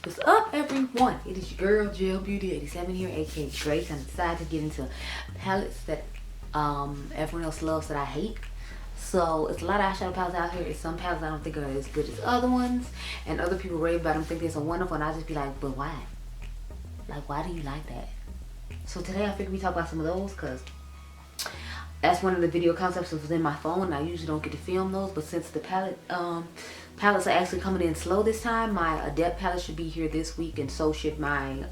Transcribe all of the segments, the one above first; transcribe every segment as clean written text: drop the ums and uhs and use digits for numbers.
What's up, everyone? It is your girl Jill Beauty 87 here, aka Grace. I'm decided to get into palettes that everyone else loves that I hate. So it's a lot of eyeshadow palettes out here. It's some palettes I don't think are as good as other ones, and other people rave about them, think they're so wonderful, and I just be like, but why? Like, why do you like that? So today I figured we talk about some of those, because that's one of the video concepts that was in my phone, and I usually don't get to film those, but since the palettes are actually coming in slow this time, my Adept palette should be here this week, and so should my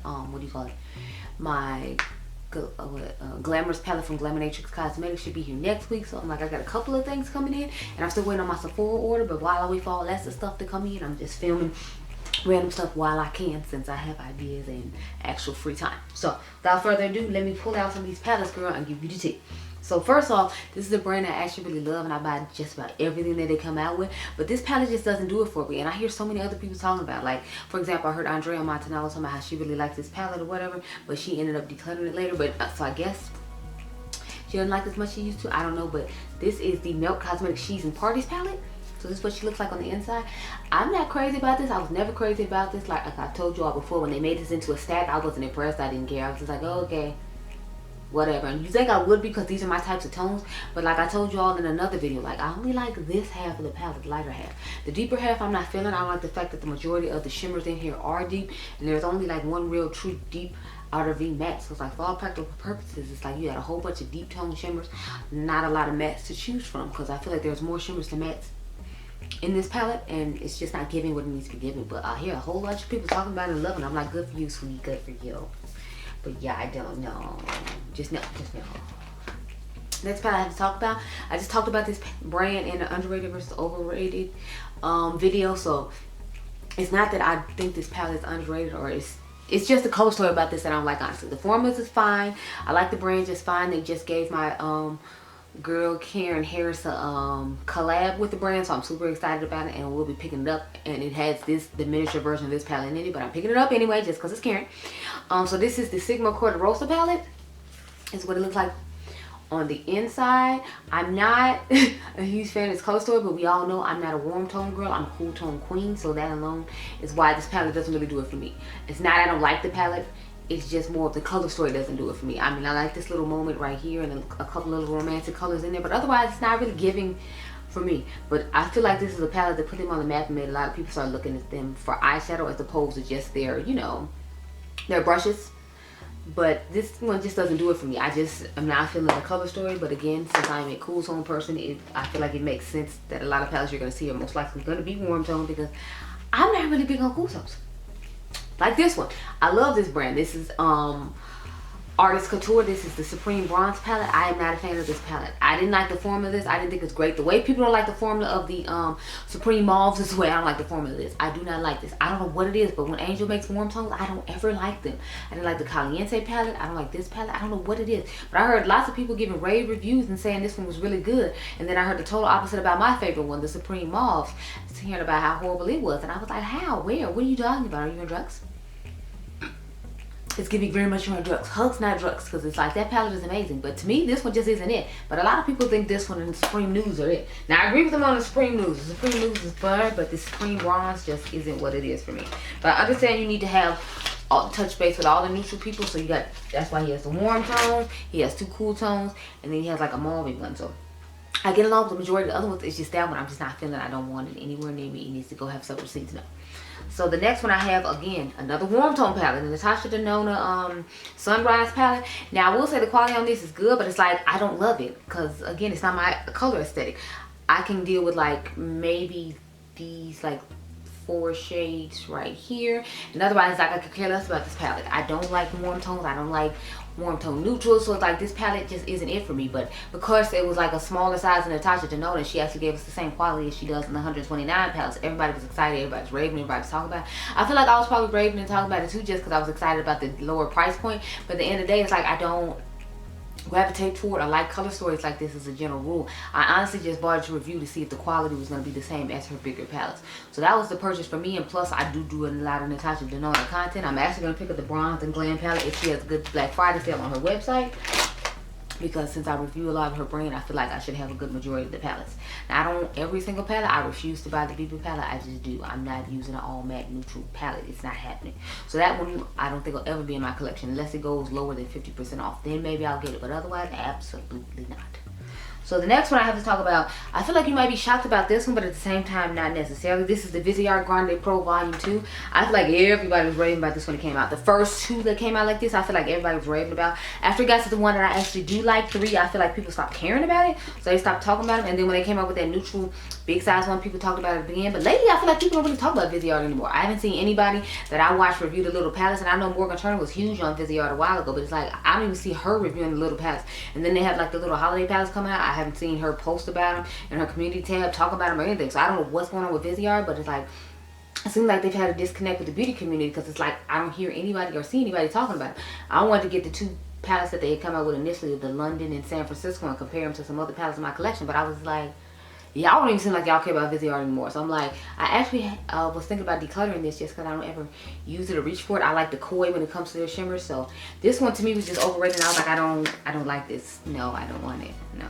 my Glamorous palette from Mented Cosmetics should be here next week. So I'm like, I got a couple of things coming in, and I'm still waiting on my Sephora order, but while I wait for all that stuff to come in, I'm just filming random stuff while I can, since I have ideas and actual free time. So without further ado, let me pull out some of these palettes, girl, and give you the tip. So first off, this is a brand I actually really love, and I buy just about everything that they come out with, but this palette just doesn't do it for me. And I hear so many other people talking about, like, for example, I heard Andrea Montanello talking about how she really likes this palette or whatever, but she ended up decluttering it later. But so I guess she doesn't like it as much as she used to, I don't know. But this is the Mented Cosmetics She's and Parties palette. So this is what she looks like on the inside. I'm not crazy about this. I was never crazy about this. Like I told you all before, when they made this into a stack, I wasn't impressed. I didn't care. I was just like, oh, okay, whatever. And you think I would, because these are my types of tones, but like I told you all in another video, like I only like this half of the palette, the lighter half. The deeper half I'm not feeling. I don't like the fact that the majority of the shimmers in here are deep, and there's only like one real true deep outer V matte. So it's like, for all practical purposes, it's like you got a whole bunch of deep tone shimmers, not a lot of mattes to choose from, because I feel like there's more shimmers than mattes in this palette, and it's just not giving what it needs to be giving. But I hear a whole bunch of people talking about it and loving it. I'm like, good for you, sweetie, good for you. But yeah, I don't know. Just no. Next palette I have to talk about. I just talked about this brand in the underrated versus overrated video. So it's not that I think this palette is underrated, or it's just a color story about this that I don't like, honestly. The formulas is fine. I like the brand just fine. They just gave my girl Karen Harris a collab with the brand, so I'm super excited about it, and we'll be picking it up. And it has the miniature version of this palette in it, but I'm picking it up anyway just because it's Karen. So this is the Sigma Corderosa palette. Is what it looks like on the inside. I'm not a huge fan of this color story, but we all know I'm not a warm tone girl. I'm a cool tone queen, so that alone is why this palette doesn't really do it for me. It's not I don't like the palette, it's just more of the color story doesn't do it for me. I mean, I like this little moment right here and a couple little romantic colors in there, but otherwise it's not really giving for me. But I feel like this is a palette that put them on the map and made a lot of people start looking at them for eyeshadow as opposed to just their, you know, their brushes. But this one just doesn't do it for me. I'm not feeling the color story. But again, since I'm a cool tone person, I feel like it makes sense that a lot of palettes you're going to see are most likely going to be warm tone, because I'm not really big on cool tones. Like this one. I love this brand. This is Artist Couture. This is the Supreme Bronze palette. I am not a fan of this palette. I didn't like the formula of this. I didn't think it's great. The way people don't like the formula of the Supreme Mauves is the way I don't like the formula of this. I do not like this. I don't know what it is, but when Angel makes warm tones, I don't ever like them. I didn't like the Caliente palette. I don't like this palette. I don't know what it is. But I heard lots of people giving rave reviews and saying this one was really good. And then I heard the total opposite about my favorite one, the Supreme Mauves, hearing about how horrible it was. And I was like, how? Where? What are you talking about? Are you on drugs? It's giving very much on drugs. Hugs, not drugs, because it's like that palette is amazing. But to me, this one just isn't it. But a lot of people think this one and the Supreme News are it. Now, I agree with them on the Supreme News. The Supreme News is fun, but the Supreme Bronze just isn't what it is for me. But I understand you need to have touch base with all the neutral people. So you got, that's why he has the warm tones, he has two cool tones, and then he has like a mauve one. So I get along with the majority of the other ones. It's just that one I'm just not feeling. I don't want it anywhere near me. It needs to go have separate seats now. So the next one I have, again, another warm tone palette, the Natasha Denona Sunrise palette. Now I will say the quality on this is good, but it's like I don't love it, because again, it's not my color aesthetic. I can deal with like maybe these like 4 shades right here, and otherwise like I could care less about this palette. I don't like warm tones. I don't like warm tone neutrals, so it's like this palette just isn't it for me. But because it was like a smaller size than Natasha Denona, she actually gave us the same quality as she does in the 129 palettes. Everybody was excited, everybody's raving, everybody's talking about it. I feel like I was probably raving and talking about it too, just because I was excited about the lower price point. But at the end of the day, it's like I don't gravitate toward or like color stories like this as a general rule. I honestly just bought it to review to see if the quality was going to be the same as her bigger palettes. So that was the purchase for me, and plus I do a lot of Natasha Denona content. I'm actually going to pick up the Bronze and Glam palette if she has a good Black Friday sale on her website. because since I review a lot of her brand, I feel like I should have a good majority of the palettes. Now, I don't every single palette. I refuse to buy the Beauty palette. I just do. I'm not using an all matte neutral palette. It's not happening. So that one I don't think will ever be in my collection unless it goes lower than 50% off. Then maybe I'll get it, but otherwise, absolutely not. So the next one I have to talk about, I feel like you might be shocked about this one, but at the same time, not necessarily. This is the Viseart Grande Pro Volume 2. I feel like everybody was raving about this when it came out. The first two that came out like this, I feel like everybody was raving about. After it got to the one that I actually do like, 3, I feel like people stopped caring about it. So they stopped talking about it. And then when they came out with that neutral big size one, people talked about it again. But lately, I feel like people don't really talk about Viseart anymore. I haven't seen anybody that I watched review the little palettes. And I know Morgan Turner was huge on Viseart a while ago. But it's like, I don't even see her reviewing the little palettes. And then they have like the little holiday palettes coming out. I haven't seen her post about them in her community tab, talk about them or anything. So I don't know what's going on with Viseart, but it's like, it seems like they've had a disconnect with the beauty community, because it's like, I don't hear anybody or see anybody talking about it. I wanted to get the 2 palettes that they had come out with initially, the London and San Francisco, and compare them to some other palettes in my collection, but I was like, y'all don't even seem like y'all care about Viseart anymore. So I'm like, I actually was thinking about decluttering this just because I don't ever use it or reach for it. I like the koi when it comes to their shimmers. So this one to me was just overrated. And I was like, I don't like this. No, I don't want it. No.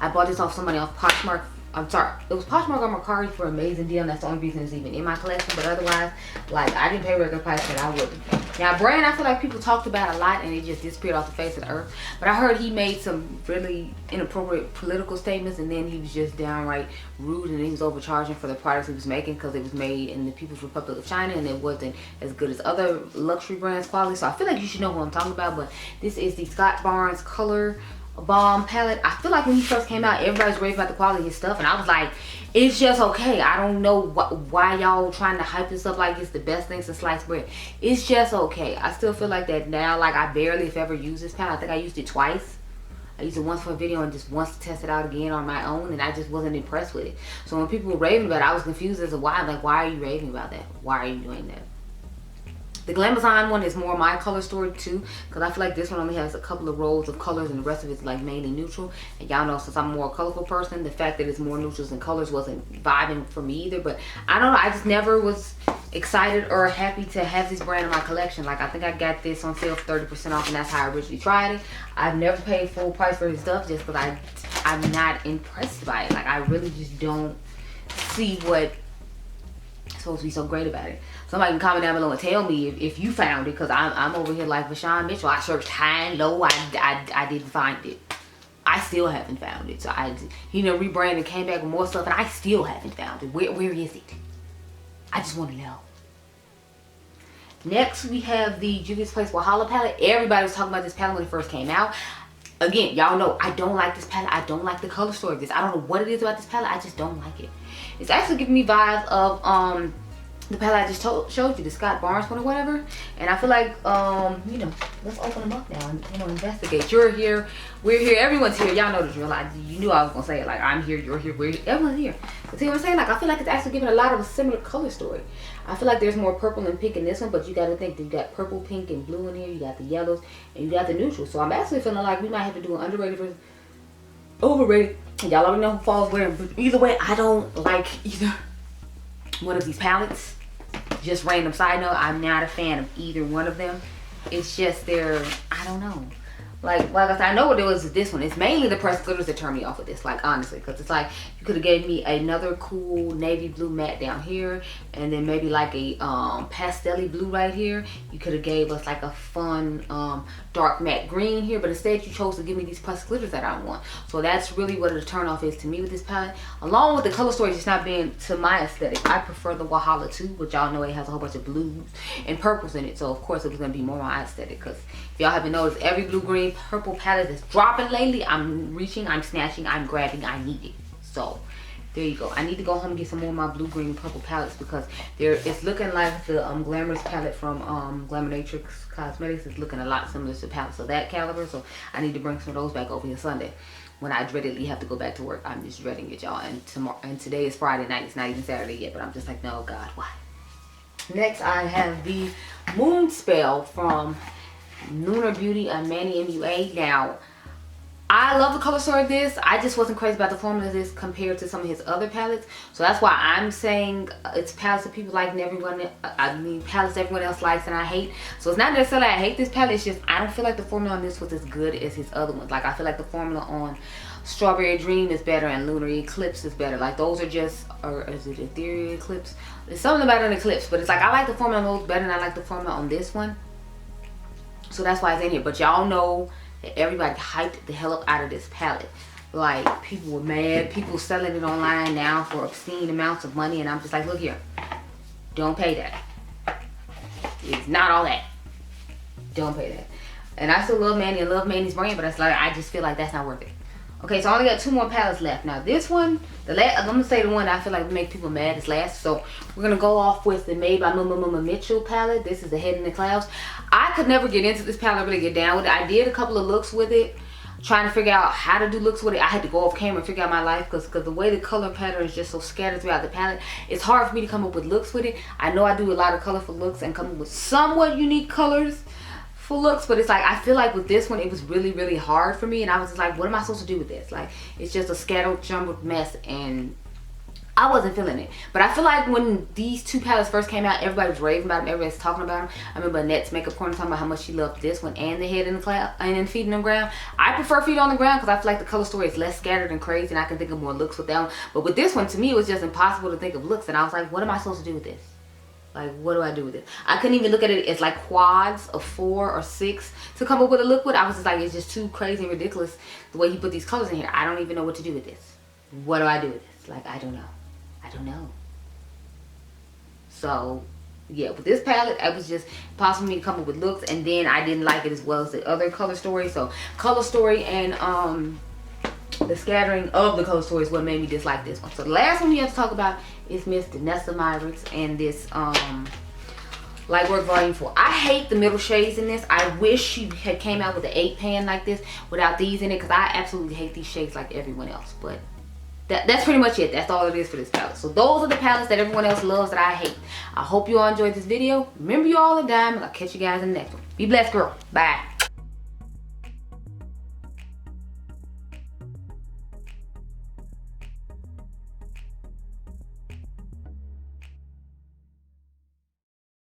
I bought this off somebody off Poshmark. I'm sorry, it was Poshmark on Mercari for an amazing deal, and that's the only reason it's even in my collection. But otherwise, like, I didn't pay regular price, but I wouldn't. Now, brand, I feel like people talked about a lot, and it just disappeared off the face of the earth. But I heard he made some really inappropriate political statements, and then he was just downright rude, and he was overcharging for the products he was making because it was made in the People's Republic of China, and it wasn't as good as other luxury brands quality. So I feel like you should know who I'm talking about. But this is the Scott Barnes Color Bomb palette. I feel like when he first came out, everybody's raving about the quality of his stuff, and I was like, it's just okay. I don't know why y'all trying to hype this up like it's the best thing since sliced bread. It's just okay. I still feel like that now. Like, I barely, if ever, use this palette. I think I used it twice. I used it once for a video and just once to test it out again on my own, and I just wasn't impressed with it. So when people were raving about it, I was confused as to why. Like, why are you raving about that? Why are you doing that? The Glamazon one is more my color story too, because I feel like this one only has a couple of rows of colors and the rest of it's like mainly neutral. And y'all know, since I'm a more colorful person, the fact that it's more neutrals than colors wasn't vibing for me either. But I don't know, I just never was excited or happy to have this brand in my collection. Like, I think I got this on sale for 30% off, and that's how I originally tried it. I've never paid full price for his stuff just because I'm not impressed by it. Like, I really just don't see what supposed to be so great about it. Somebody can comment down below and tell me if you found it, because I'm over here like Vashawn Mitchell. I searched high and low. I didn't find it. I still haven't found it. So he rebranded, came back with more stuff, and I still haven't found it. Where is it? I just want to know. Next, we have the Juvia's Place Walhalla palette. Everybody was talking about this palette when it first came out. Again, y'all know I don't like this palette. I don't like the color story of this. I don't know what it is about this palette. I just don't like it. It's actually giving me vibes of the palette I just showed you, the Scott Barnes one or whatever. And I feel like, you know, let's open them up now and, you know, investigate. You're here, we're here, everyone's here. Y'all know the drill. You knew I was gonna say it. Like, I'm here, you're here, we're here, everyone's here. But see what I'm saying? Like, I feel like it's actually giving a lot of a similar color story. I feel like there's more purple and pink in this one, but you gotta think that you got purple, pink, and blue in here. You got the yellows, and you got the neutrals. So I'm actually feeling like we might have to do an underrated versus overrated. Y'all already know who falls where. But either way, I don't like either one of these palettes. Just random side note, I'm not a fan of either one of them. It's just I don't know. Like I said, I know what it was with this one. It's mainly the pressed glitters that turn me off with this, like, honestly. Because it's like, you could have gave me another cool navy blue matte down here. And then maybe like a pastel-y blue right here. You could have gave us like a fun dark matte green here. But instead, you chose to give me these pressed glitters that I want. So that's really what the turn off is to me with this palette. Along with the color story just not being to my aesthetic. I prefer the Walhalla 2, which y'all know it has a whole bunch of blues and purples in it. So of course it was going to be more my aesthetic. Because if y'all haven't noticed, every blue, green, purple palette that's dropping lately, I'm reaching, I'm snatching, I'm grabbing, I need it. So there you go. I need to go home and get some more of my blue, green, and purple palettes, because it's looking like the Glamorous palette from Diypansy Cosmetics is looking a lot similar to palettes of that caliber. So I need to bring some of those back over here Sunday when I dreadedly have to go back to work. I'm just dreading it, y'all. And today is Friday night. It's not even Saturday yet, but I'm just like, no, God, why? Next, I have the Moon Spell from UOMA Beauty and Manny MUA. Now, I love the color story of this. I just wasn't crazy about the formula of this compared to some of his other palettes. So that's why I'm saying it's palettes that people like and palettes everyone else likes and I hate. So it's not necessarily I hate this palette. It's just I don't feel like the formula on this was as good as his other ones. Like I feel like the formula on Strawberry Dream is better and Lunar Eclipse is better. Like those are just, or is it Ethereal Eclipse? There's something about an Eclipse, but it's like I like the formula on those better than I like the formula on this one. So that's why it's in here. But y'all know that everybody hyped the hell up out of this palette. Like people were mad. People selling it online now for obscene amounts of money, and I'm just like, look here, don't pay that. It's not all that. Don't pay that. And I still love Mandy and love Mandy's brand, but it's like I just feel like that's not worth it. Okay, so I only got 2 more palettes left. Now this one, the last, I'm gonna say the one I feel like would make people mad is last. So we're gonna go off with the Made by Mama Mitchell palette. This is the Head in the Clouds. I could never get into this palette, really get down with it. I did a couple of looks with it, trying to figure out how to do looks with it. I had to go off camera and figure out my life because the way the color pattern is just so scattered throughout the palette, it's hard for me to come up with looks with it. I know I do a lot of colorful looks and come up with somewhat unique colors for looks, but it's like I feel like with this one it was really hard for me, and I was just like, what am I supposed to do with this? Like it's just a scattered jumbled mess, and I wasn't feeling it. But I feel like when these 2 palettes first came out, everybody was raving about them, everybody's talking about them. I remember Annette's Makeup Corner talking about how much she loved this one and the Head in the Cloud and then Feet on the Ground. I prefer Feet on the Ground because I feel like the color story is less scattered and crazy, and I can think of more looks with that one. But with this one, to me, it was just impossible to think of looks, and I was like, what am I supposed to do with this? Like, what do I do with it? I couldn't even look at it as like quads of 4 or 6 to come up with a look with. I was just like, it's just too crazy and ridiculous the way he put these colors in here. I don't even know what to do with this. What do I do with this? Like, I don't know. I don't know. So, yeah, with this palette, it was just possible for me to come up with looks, and then I didn't like it as well as the other color story. So, color story and the scattering of the color story is what made me dislike this one. So the last one we have to talk about is Miss Danessa Myricks and this Lightwork Volume 4. I hate the middle shades in this. I wish she had came out with an 8 pan like this without these in it, because I absolutely hate these shades like everyone else. But that's pretty much it. That's all it is for this palette. So those are the palettes that everyone else loves that I hate. I hope you all enjoyed this video. Remember, you all are diamond. I'll catch you guys in the next one. Be blessed, girl. Bye.